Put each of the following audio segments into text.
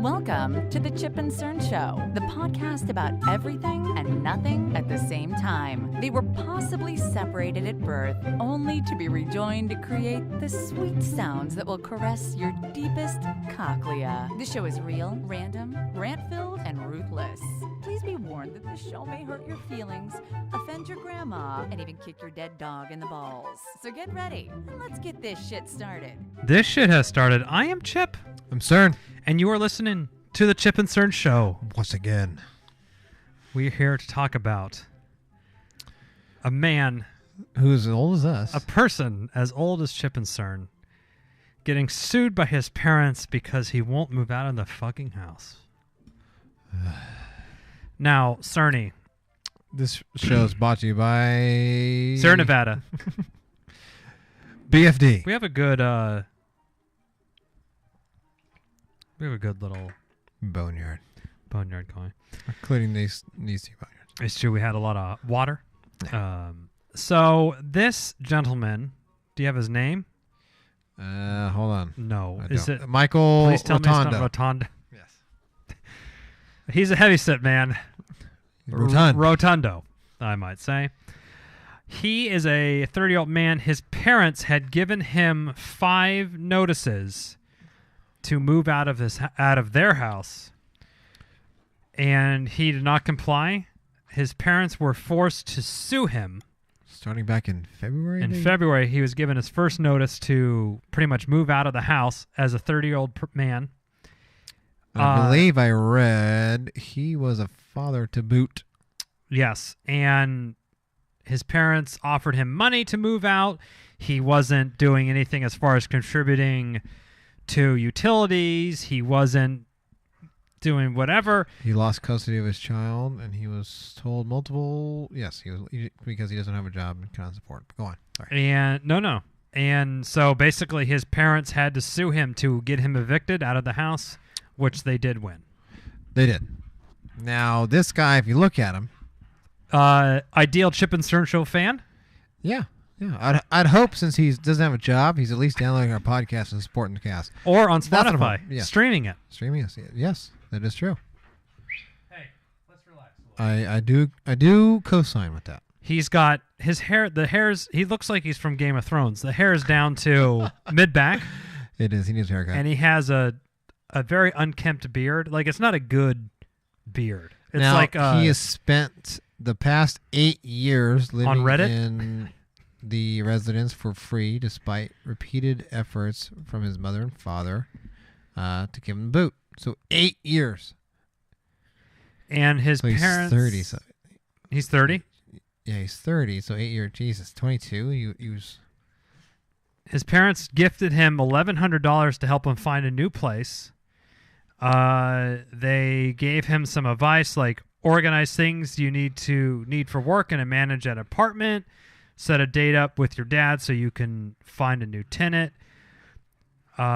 Welcome to the Chip and Cern Show, the podcast about everything and nothing at the same time. They were possibly separated at birth, only to be rejoined to create the sweet sounds that will caress your deepest cochlea. This show is real, random, rant-filled, and ruthless. Please be warned that this show may hurt your feelings, offend your grandma, and even kick your dead dog in the balls. So get ready, and let's get this shit started. This shit has started. I am Chip. I'm Cern. And you are listening to the Chip and Cern Show. Once again. We're here to talk about a man who's as old as us. A person as old as Chip and Cern getting sued by his parents because he won't move out of the fucking house. Now, Cerny. This show is brought to you by... Sierra Nevada. BFD. We have a good... We have a good little boneyard going, including these two boneyards. It's true. We had a lot of water. So this gentleman, do you have his name? Hold on. No, is it Michael? Please tell Rotondo. me it's not Rotondo. Yes. He's a heavyset man. Rotundo, I might say. He is a 30-year-old man. His parents had given him 5 notices to move out of their house, and he did not comply. His parents were forced to sue him. Starting back in February? In February, he was given his first notice to pretty much move out of the house as a 30-year-old man. I believe I read he was a father to boot. Yes, and his parents offered him money to move out. He wasn't doing anything as far as contributing to utilities. He wasn't doing whatever. He lost custody of his child, and he was told multiple... Yes, because he doesn't have a job and cannot support. Go on. Sorry. And no. And so basically his parents had to sue him to get him evicted out of the house, which they did win. They did. Now, this guy, if you look at him... ideal Chip and Cern Show fan? Yeah. Yeah, I'd hope since he doesn't have a job, he's at least downloading our podcast and supporting the cast. Or on Spotify, streaming it. Streaming us, yes, that is true. Hey, let's relax. I do co-sign with that. He's got his hair, he looks like he's from Game of Thrones. The hair is down to mid-back. It is, he needs a haircut. And he has a very unkempt beard. Like, it's not a good beard. It's now, like he has spent the past 8 years living on Reddit? In the residence for free, despite repeated efforts from his mother and father to give him the boot. So 8 years. And his parents... He's 30. So he's 30? Yeah, he's 30. So 8 years. Jesus, 22. He was... His parents gifted him $1,100 to help him find a new place. They gave him some advice, like organize things you need for work and to manage an apartment. Set a date up with your dad so you can find a new tenant.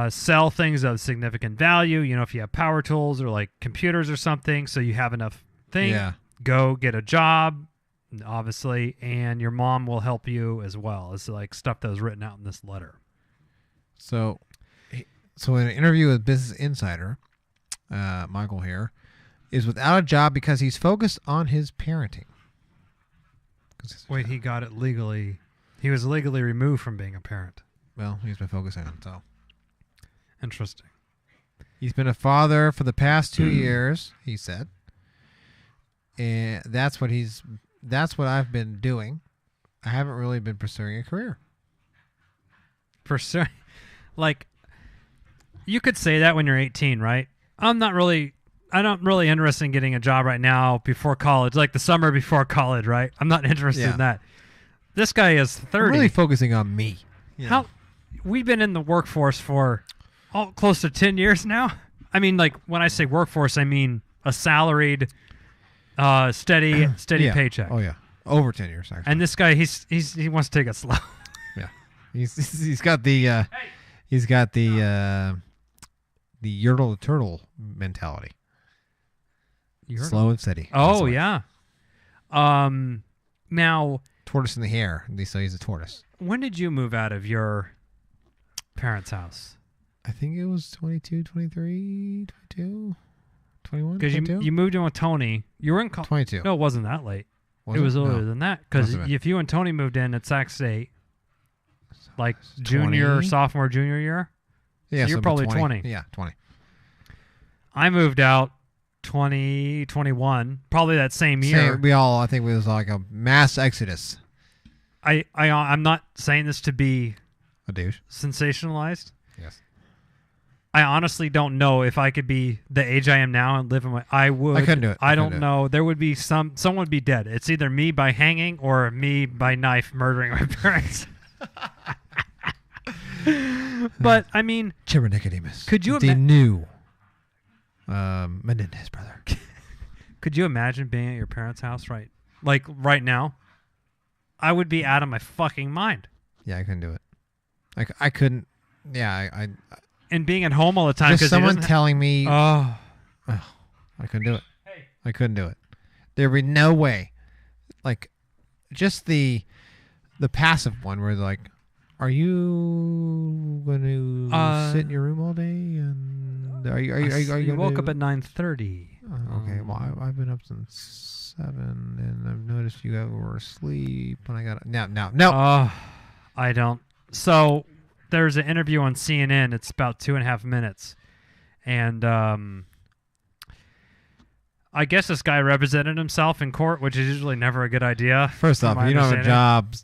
Sell things of significant value. You know, if you have power tools or like computers or something, so you have enough things. Yeah. Go get a job, obviously, and your mom will help you as well. It's like stuff that was written out in this letter. So in an interview with Business Insider, Michael here is without a job because he's focused on his parenting. Wait, he got it legally. He was legally removed from being a parent. Well, he's been focusing on it, so. Interesting. He's been a father for the past 2 years, he said. And that's what I've been doing. I haven't really been pursuing a career. Like, you could say that when you're 18, right? I'm not really interested in getting a job right now before college, like the summer before college, right? I'm not interested in that. This guy is 30. I'm really focusing on me. Yeah. We've been in the workforce for close to 10 years now. I mean, like, when I say workforce, I mean a salaried, steady paycheck. Oh yeah, over 10 years actually. And this guy, he wants to take it slow. Yeah, he's got the Yertle the Turtle mentality. Slow and steady. Oh yeah. Now, tortoise in the hare. So he's a tortoise. When did you move out of your parents' house? I think it was 22, 23, 22, 21, Because 22? you moved in with Tony. You were in 22. No, it wasn't that late. It was earlier than that. Because if you and Tony moved in at Sac State, like 20? sophomore, junior year, Yeah, so you're probably 20. Yeah, 20. I moved out 2021, probably that same year. I think it was like a mass exodus. I'm not saying this to be A douche. sensationalized. Yes. I honestly don't know if I could be the age I am now and live in I would. I couldn't do it. I don't know. There would be someone would be dead. It's either me by hanging or me by knife murdering my parents. But I mean, Nicodemus. Could you the new Menendez brother? Could you imagine being at your parents' house right now? I would be out of my fucking mind. Yeah, I couldn't do it. I couldn't. Yeah, And being at home all the time. Just someone telling me. Oh, I couldn't do it. Hey. I couldn't do it. There'd be no way. Like, just the passive one where they're like, "Are you going to sit in your room all day?" And are you woke up at 9:30. Okay, well I've been up since 7, and I've noticed you were asleep. And I got no. I don't. So there's an interview on CNN. It's about 2.5 minutes, and I guess this guy represented himself in court, which is usually never a good idea. First off, you don't have a job.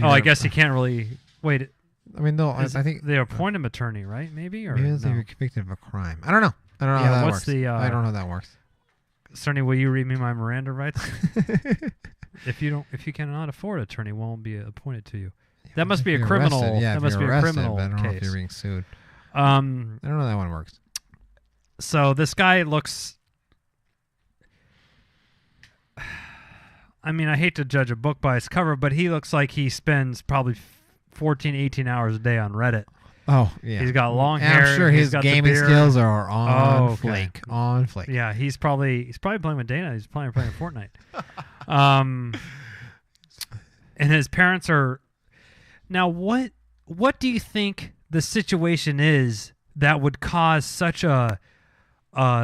I guess he can't really wait. I mean, I think they appoint him attorney, right? Maybe or maybe no? you're convicted of a crime. I don't know. I don't know how that works. I don't know how that works. Cerny, will you read me my Miranda rights? If you cannot afford an attorney, won't be appointed to you. That must be a criminal. Arrested, that must be a criminal but I don't know if case. you're being sued. I don't know how that one works. So this guy looks. I mean, I hate to judge a book by its cover, but he looks like he spends probably 14, 18 hours a day on Reddit. Oh, yeah. He's got long hair. I'm sure his gaming skills are on flake. On flake. Yeah, he's probably playing with Dana. He's playing Fortnite. And his parents are. Now, what do you think the situation is that would cause such a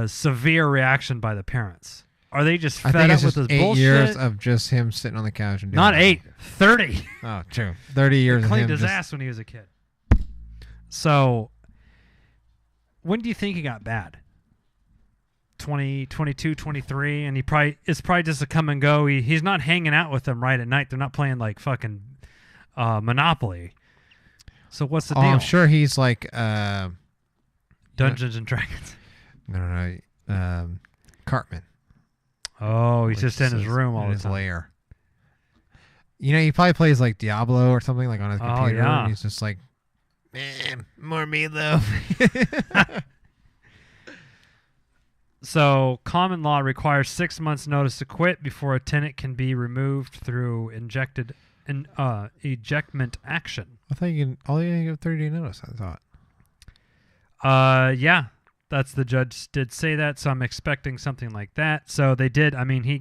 severe reaction by the parents? Are they just fed up with this 8 bullshit? years of just him sitting on the couch and doing Not nothing. 8, 30. Oh, true. 30 years He of cleaned him his ass when he was a kid. So, when do you think he got bad? 20, 22, 23, and it's probably just a come and go. He's not hanging out with them right at night. They're not playing like fucking Monopoly. So what's the deal? I'm sure he's like Dungeons and Dragons. No. Cartman. Oh, he's just in his room all the his time. lair. You know, he probably plays like Diablo or something like on his computer. Yeah. And he's just like, man, more meatloaf. So, common law requires 6 months' notice to quit before a tenant can be removed through ejectment action. I thought you can give 30-day notice. I thought. Yeah, that's the judge did say that. So I'm expecting something like that. So they did. I mean, he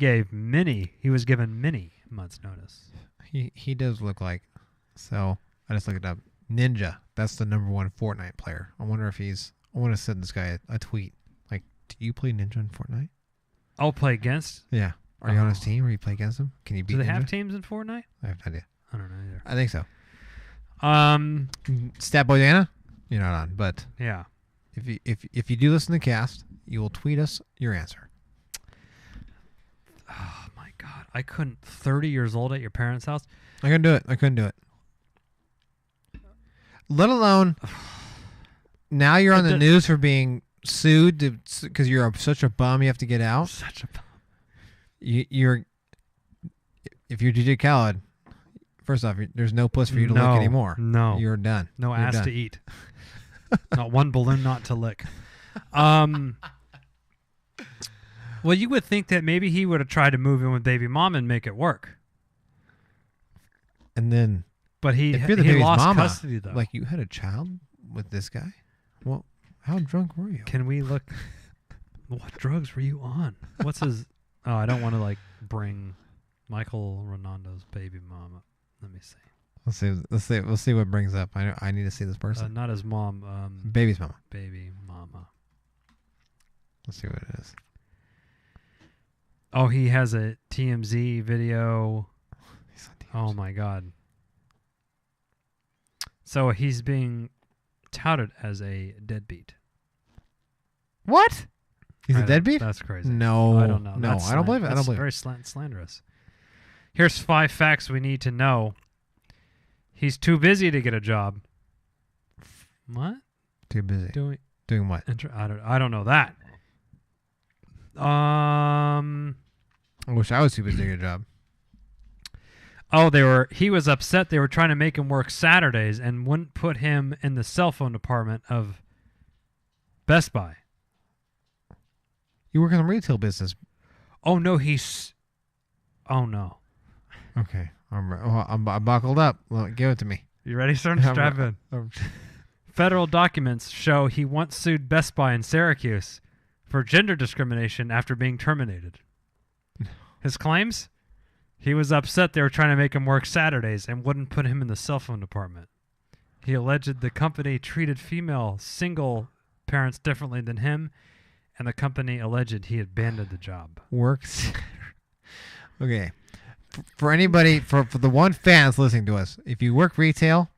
was given many months' notice. He does look like. So I just looked it up. Ninja. That's the #1 Fortnite player. I wonder if I want to send this guy a tweet. Like, do you play Ninja in Fortnite? I'll play against. Yeah. Are you on his team or you play against him? Can you beat Do they Ninja? have teams in Fortnite? I have no idea. I don't know either. I think so. Stat Boy Dana, you're not on, but yeah. If you do listen to the cast, you will tweet us your answer. Oh my God, I couldn't. 30 years old at your parents' house. I couldn't do it. Let alone now you're on the news for being sued because you're such a bum. You have to get out. Such a bum. If you're DJ Khaled, first off, there's no place for you to lick anymore. No, you're done. No you're ass done. to eat. Not one balloon not to lick. Well, you would think that maybe he would have tried to move in with baby mom and make it work. And then, but he baby's lost mama, custody though. Like you had a child with this guy. Well, how drunk were you? Can we look? What drugs were you on? What's his? Oh, I don't want to bring Michael Ronaldo's baby mama. Let me see. Let's see. We'll see what brings up. I need to see this person. Not his mom. Baby's mama. Baby mama. Let's see what it is. Oh, he has a TMZ video. He's on Oh my God. So he's being touted as a deadbeat. What? He's a deadbeat? That's crazy. No. I don't know. No, I don't believe it. I don't believe it. Very slanderous. Here's 5 facts we need to know. He's too busy to get a job. What? Too busy. Doing what? I don't know that. I wish I was too busy to get a job. Oh, he was upset they were trying to make him work Saturdays and wouldn't put him in the cell phone department of Best Buy. You work in the retail business. Oh no, oh no. Okay. I'm buckled up. Well, give it to me. You ready, sir? Strap in. Federal documents show he once sued Best Buy in Syracuse for gender discrimination after being terminated. His claims? He was upset they were trying to make him work Saturdays and wouldn't put him in the cell phone department. He alleged the company treated female single parents differently than him, and the company alleged he abandoned the job. Works. Okay. For anybody, for the one fan that's listening to us, if you work retail,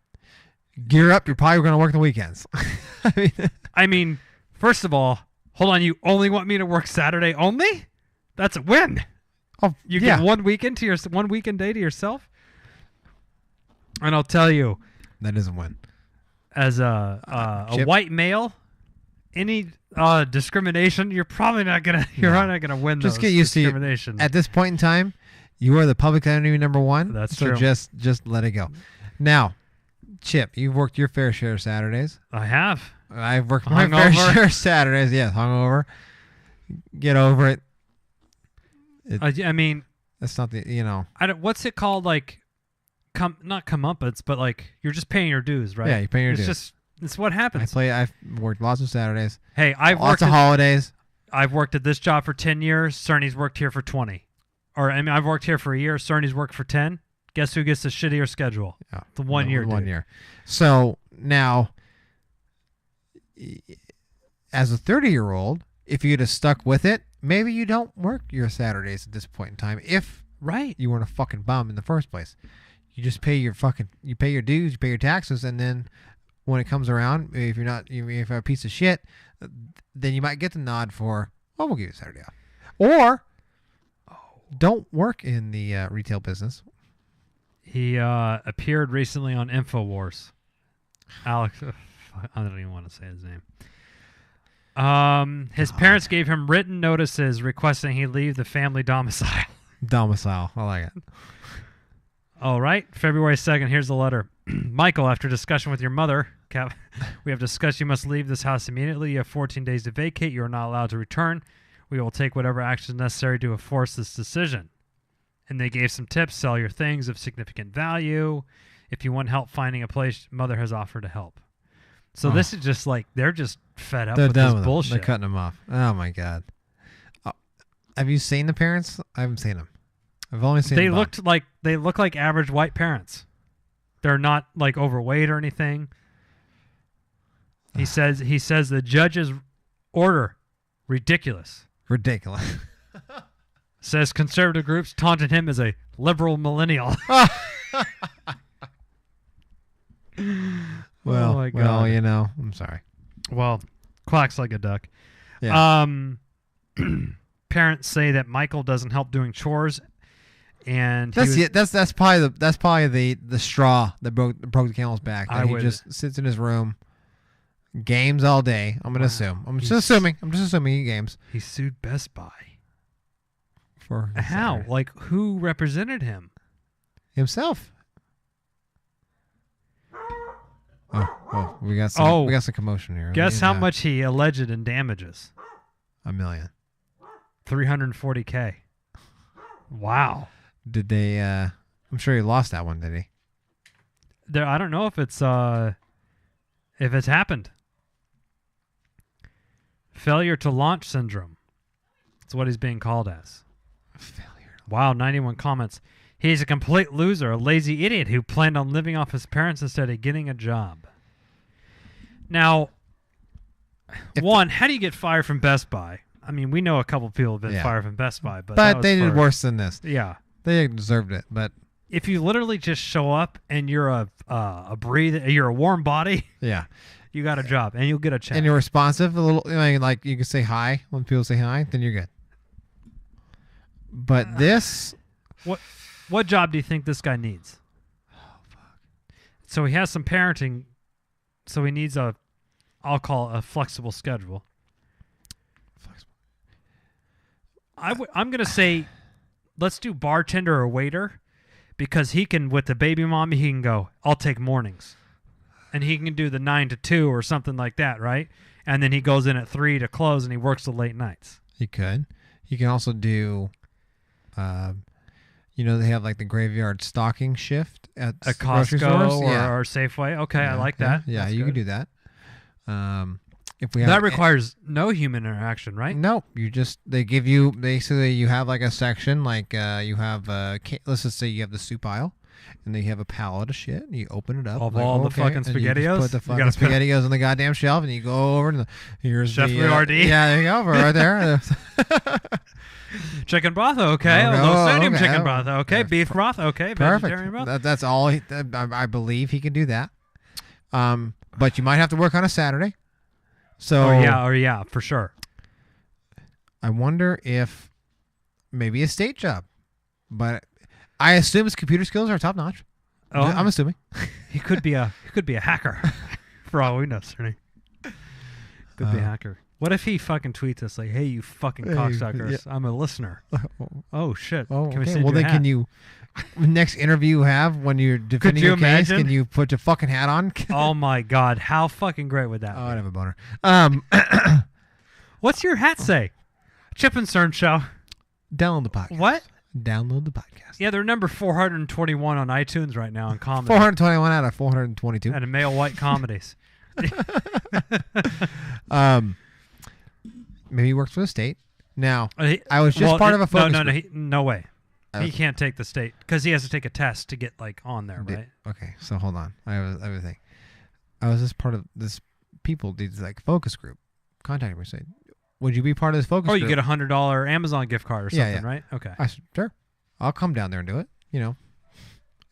gear up. You're probably going to work the weekends. I mean, first of all, hold on. You only want me to work Saturday only? That's a win. Oh, you get one weekend day to yourself. And I'll tell you, that is a win. As a white male, any discrimination, you're probably not gonna not gonna win. Just get used to it. At this point in time, you are the public enemy number one. That's true. So just let it go. Now, Chip, you've worked your fair share of Saturdays. I have. I've worked my fair share of Saturdays. Yes, hungover. Get over it. I mean, that's not the what's it called? Like, not comeuppance, but like you're just paying your dues, right? Yeah, you're paying your dues. It's what happens. I've worked lots of Saturdays. Hey, lots of holidays. I've worked at this job for 10 years. Cerny's worked here for 20. Or I mean, I've worked here for a year. Cerny's worked for 10. Guess who gets the shittier schedule? Yeah, the 1 year. 1 year. So now, as a 30-year-old, if you'd have stuck with it, maybe you don't work your Saturdays at this point in time. If you weren't a fucking bum in the first place, you just pay your dues, you pay your taxes, and then when it comes around, if you're a piece of shit, then you might get the nod for, we'll give you a Saturday off, or don't work in the retail business. He appeared recently on InfoWars. Alex, I don't even want to say his name. His parents gave him written notices requesting he leave the family domicile. I like it. All right, February 2nd, here's the letter. Michael, after discussion with your mother, we have discussed you must leave this house immediately. You have 14 days to vacate. You are not allowed to return. We will take whatever action necessary to enforce this decision. And they gave some tips. Sell your things of significant value. If you want help finding a place, mother has offered to help. So this is just like, they're just fed up with this bullshit. They're cutting them off. Oh, my God. Have you seen the parents? I haven't seen them. I've only seen them. They look like average white parents. They're not like overweight or anything. He says the judge's order ridiculous. Says conservative groups taunted him as a liberal millennial. Well, oh my God. well, I'm sorry. Well, quacks like a duck. Yeah. Parents say that Michael doesn't help doing chores, and that's probably the straw that broke the camel's back. He just sits in his room, games all day. I'm gonna assume. I'm just assuming he games. He sued Best Buy. For how? Saturday. Like, who represented him? Himself. Oh, we got some commotion here. Guess how much he alleged in damages? $1 million. $340K. Wow. Did they? I'm sure he lost that one. Did he? I don't know if it's happened. Failure to launch syndrome. That's what he's being called as. Failure. Wow, 91 comments. He's a complete loser, a lazy idiot who planned on living off his parents instead of getting a job. Now, how do you get fired from Best Buy? I mean, we know a couple people have been fired from Best Buy, but they did worse than this. Yeah, they deserved it. But if you literally just show up and you're you're a warm body, you got a job and you'll get a check. And you're responsive, a little, like you can say hi when people say hi, then you're good. But this, what job do you think this guy needs? Oh fuck! So he has some parenting, so he needs I'll call it a flexible schedule. I'm gonna say, let's do bartender or waiter, because he can, with the baby mommy, he can go, I'll take mornings. And he can do the 9 to 2 or something like that, right? And then he goes in at 3 to close and he works the late nights. He could. He can also do, they have like the graveyard stocking shift at a Costco or Safeway. Okay, I like that. Yeah, That's you good. can do that. If we that requires no human interaction, right? No, they give you, basically you have like a section, like you have, let's just say you have the soup aisle, and then you have a pallet of shit, and you open it up. Of all the fucking SpaghettiOs? You put the fucking SpaghettiOs on the goddamn shelf, and you go over, and here's Chef Boyardee. Yeah, there you go, right there. Chicken broth, okay. Low sodium chicken broth, okay. Beef broth, okay. Vegetarian broth. That's all, I believe he can do that. But you might have to work on a Saturday. So yeah, for sure. I wonder if maybe a state job, but I assume his computer skills are top notch. Oh, I'm assuming he could be a hacker, for all we know, Cerny. Could be a hacker. What if he fucking tweets us like, "Hey, you fucking cocksuckers, I'm a listener." Oh shit. Oh, can we send you a hat? Can you? Next interview you have when you're defending your case, can you put your fucking hat on? Oh my god, how fucking great would that be? I'd have a boner. What's your hat say? Chip and Cern Show. Download the podcast. What? Download the podcast. Yeah, they're number 421 on iTunes right now in comedy. 421 out of 422. And in male white comedies. Maybe he works for the state. Now, I was just part of a focus group. No way. He can't take the state because he has to take a test to get on there, right? Okay, so hold on. I have a thing. I was just part of this these focus group contacted me and said, would you be part of this focus group? Oh, you get $100 Amazon gift card or something, right? Okay. I said, sure. I'll come down there and do it. It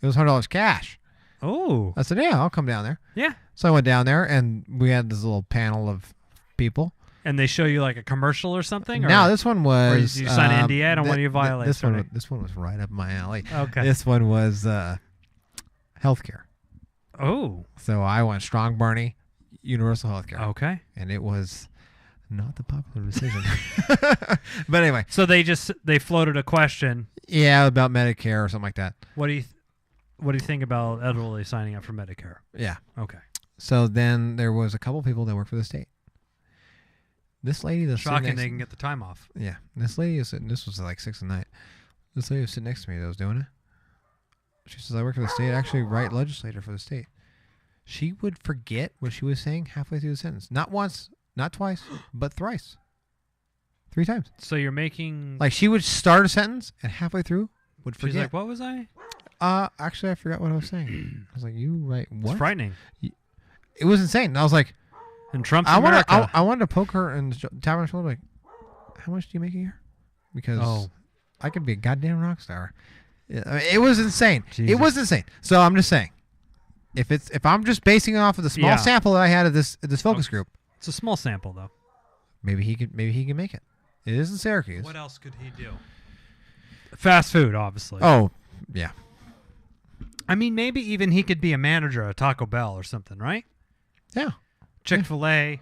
was $100 cash. Oh. I said, yeah, I'll come down there. Yeah. So I went down there and we had this little panel of people. And they show you like a commercial or something? No, this one was... Or did you sign an NDA? I don't want you to violate. This one was right up my alley. Okay. This one was healthcare. Oh. So I went strong Barney, universal healthcare. Okay. And it was not the popular decision. But anyway. So they floated a question. Yeah, about Medicare or something like that. What do you think about elderly signing up for Medicare? Yeah. Okay. So then there was a couple people that work for the state. This lady that's shocking they can get the time off. Yeah. This lady is sitting, this was like 6 at night. This lady was sitting next to me that was doing it. She says, I work for the state. I actually write legislator for the state. She would forget what she was saying halfway through the sentence. Not once, not twice, but thrice. 3 times. So you're making... Like she would start a sentence and halfway through would forget. She's like, what was I? Actually, I forgot what I was saying. I was like, you write what? It's frightening. It was insane. And I was like... In Trump's America. I wanted to poke her and tap on her shoulder like, how much do you make a year? Because I could be a goddamn rock star. It was insane. Jesus. It was insane. So I'm just saying, if I'm just basing it off of the small sample that I had of this focus group, it's a small sample though. Maybe he can make it. It is in Syracuse. What else could he do? Fast food, obviously. Oh, yeah. I mean, maybe even he could be a manager at Taco Bell or something, right? Yeah. Chick-fil-A.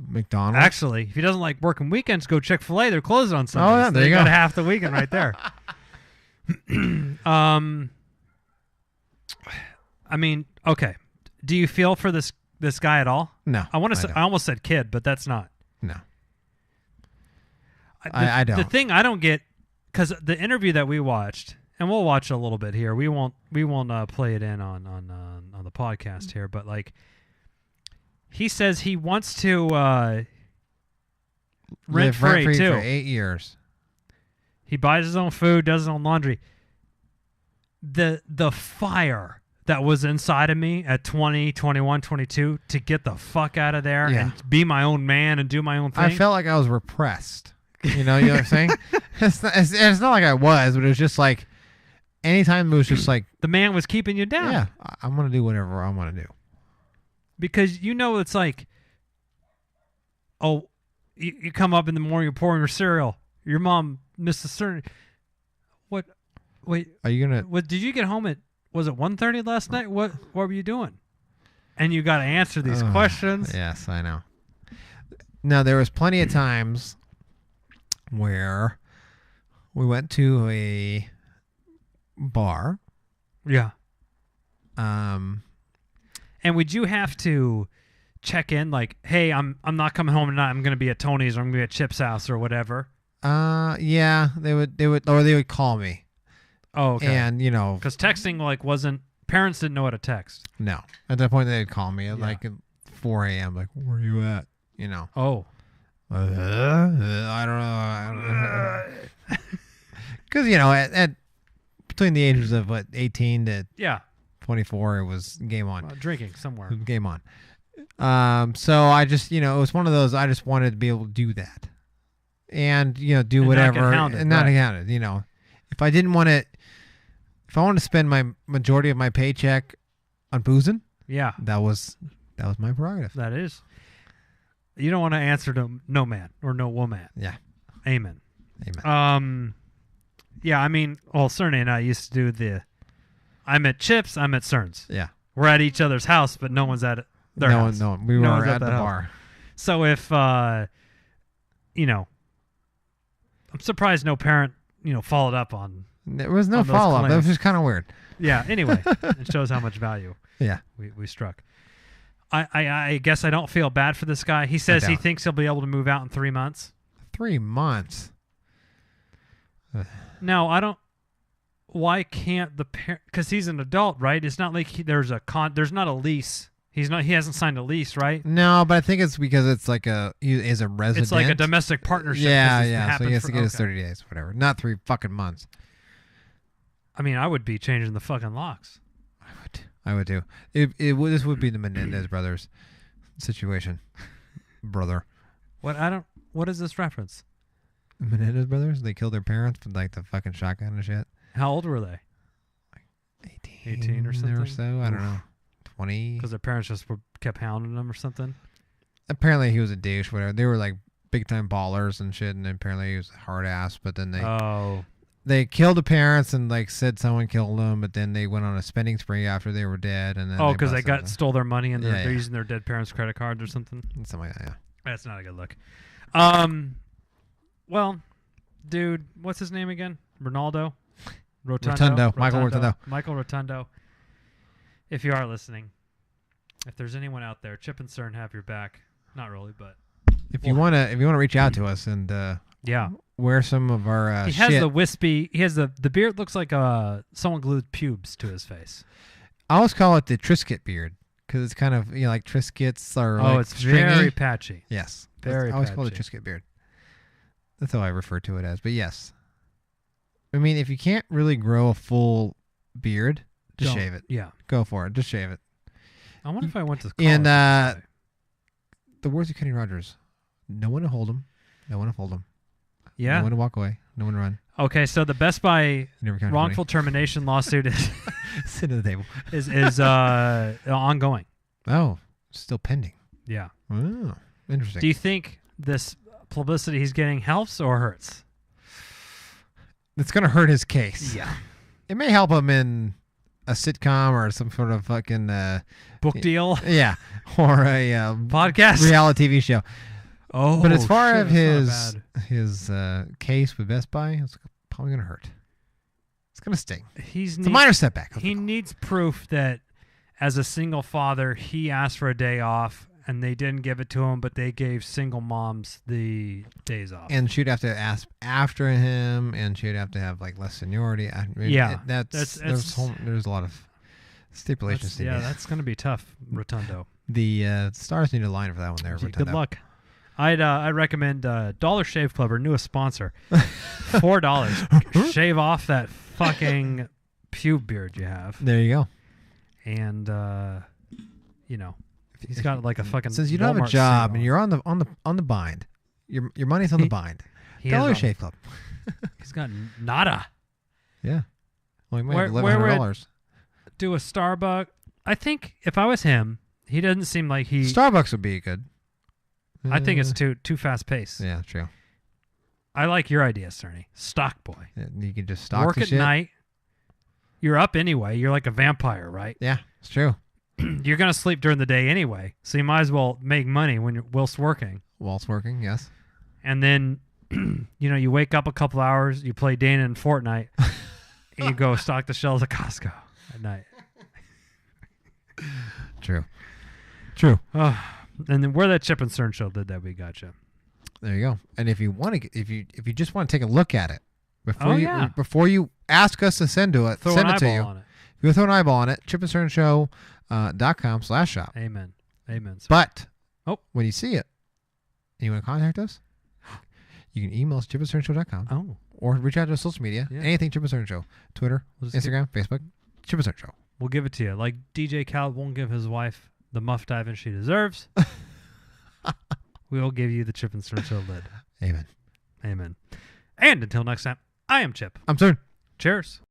McDonald's. Actually, if he doesn't like working weekends, go Chick-fil-A. They're closed on Sundays. Oh, yeah, there you go. Got half the weekend right there. I mean, okay. Do you feel for this guy at all? No. I almost said kid, but that's not. No. I don't. The thing I don't get, because the interview that we watched, and we'll watch a little bit here. We won't play it in on the podcast here, but like, he says he wants to rent free too. For 8 years. He buys his own food, does his own laundry. the fire that was inside of me at 20, 21, 22 to get the fuck out of there and be my own man and do my own thing. I felt like I was repressed. You know what I'm saying? It's not like I was, but it was just like anytime it was just like the man was keeping you down. Yeah, I'm gonna do whatever I want to do. Because it's like, oh, you come up in the morning, you're pouring your cereal. Your mom missed a certain. What? Wait. Are you gonna? What did you get home at? Was it 1:30 last night? What were you doing? And you got to answer these questions. Yes, I know. Now there was plenty of times where we went to a bar. Yeah. And would you have to check in like, hey, I'm not coming home tonight. I'm going to be at Tony's or I'm going to be at Chip's house or whatever? Yeah, they would call me. Oh, okay. And, because texting parents didn't know how to text. No. At that point, they'd call me at like 4 a.m. Like, where are you at? Oh. I don't know. Because, at between the ages of 18 to 24, it was game on. Drinking somewhere. Game on. So I just, it was one of those, I just wanted to be able to do that. And, do whatever. And not counted, If I didn't want to, if I wanted to spend my majority of my paycheck on boozing, that was my prerogative. That is. You don't want to answer to no man or no woman. Yeah. Amen. Yeah, I mean, Cerny and I used to do I'm at Chips, I'm at CERN's. Yeah. We're at each other's house, but no one's at their house. No, we were at the bar. So if, I'm surprised no parent, followed up on. There was no follow-up. That was just kind of weird. Yeah, anyway, it shows how much value we struck. I guess I don't feel bad for this guy. He says he thinks he'll be able to move out in 3 months. 3 months? No, I don't. Why can't the parent? Because he's an adult, right? It's not like there's not a lease. He hasn't signed a lease, right? No, but I think it's because it's like he is a resident. It's like a domestic partnership. Yeah. So he has to get his 30 days, whatever. Not 3 fucking months. I mean, I would be changing the fucking locks. I would too. This would be the Menendez brothers situation, brother. What is this reference? Menendez brothers? They killed their parents with like the fucking shotgun and shit. How old were they? Like 18 or something. Or so. I don't know. 20. Because their parents just kept hounding them or something. Apparently he was a douche. Whatever. They were like big time ballers and shit. And apparently he was a hard ass. But then they killed the parents and like said someone killed them. But then they went on a spending spree after they were dead. And then because they stole their money and they're using their dead parents' credit cards or something. Something like that. Yeah. That's not a good look. Well, dude, what's his name again? Rotundo. Michael Rotundo. Michael Rotundo. If you are listening, if there's anyone out there, Chip and CERN have your back. Not really, but if you wanna reach out to us and wear some of our he has the wispy. He has the beard looks like someone glued pubes to his face. I always call it the Triscuit beard because it's kind of like Triscuits are. It's stringy. Very patchy. Yes, very. I always call it a Triscuit beard. That's how I refer to it as. But yes, I mean if you can't really grow a full beard, just shave it. Yeah, go for it. Just shave it. I wonder if I went to college. And the words of Kenny Rogers: no one to hold him, no one to fold him. Yeah, no one to walk away, no one to run. Okay, so the Best Buy wrongful termination lawsuit is sit at the table is ongoing. Oh, still pending. Yeah. Oh, interesting. Do you think this publicity he's getting helps or hurts? It's going to hurt his case. Yeah. It may help him in a sitcom or some sort of fucking book deal. Yeah, or a podcast, reality TV show. Oh, but as far as his case with Best Buy, it's probably going to hurt. It's going to sting. It's a minor setback. He needs proof that as a single father, he asked for a day off and they didn't give it to him, but they gave single moms the days off. And she'd have to ask after him, and she'd have to have like less seniority. I mean, there's a lot of stipulations. That's going to be tough, Rotundo. The stars need to line for that one there. Rotundo. Good luck. I'd recommend Dollar Shave Club, our newest sponsor. $4. Shave off that fucking pube beard you have. There you go. And he's got like a fucking. Since you don't have a Walmart job suit and you're on the bind, your money's on the bind. he Dollar has Shave Club. He's got nada. Yeah. Well, you might Where- have where would- $1,100. Do a Starbucks. I think if I was him, he doesn't seem like he. Starbucks would be good. I think it's too fast paced. Yeah, true. I like your idea, Cerny. Stock boy. Yeah, you can just stock Work the at shit. night. You're up anyway. You're like a vampire, right? Yeah, it's true. You're gonna sleep during the day anyway, so you might as well make money when you're whilst working. Whilst working, yes. And then, you wake up a couple hours, you play Dana in Fortnite, and you go stock the shelves at Costco at night. True. True. Oh, and then where that Chip and Cern show did that, we gotcha. There you go. And if you want to, if you just want to take a look at it before you ask us to send to it, Throw send an it to eyeball you. on it. If you throw an eyeball on it, chipandcernshow.com/shop. Amen. Amen. But when you see it, and you want to contact us, you can email us chipandcernshow.com or reach out to us social media. Yeah. Anything Chip and Cern Show, Twitter, Instagram, Facebook, Chip and Cern Show. We'll give it to you. Like DJ Khaled won't give his wife the muff diving she deserves. We'll give you the Chip and Cern Show lid. Amen. Amen. And until next time, I am Chip. I'm Cern. Cheers.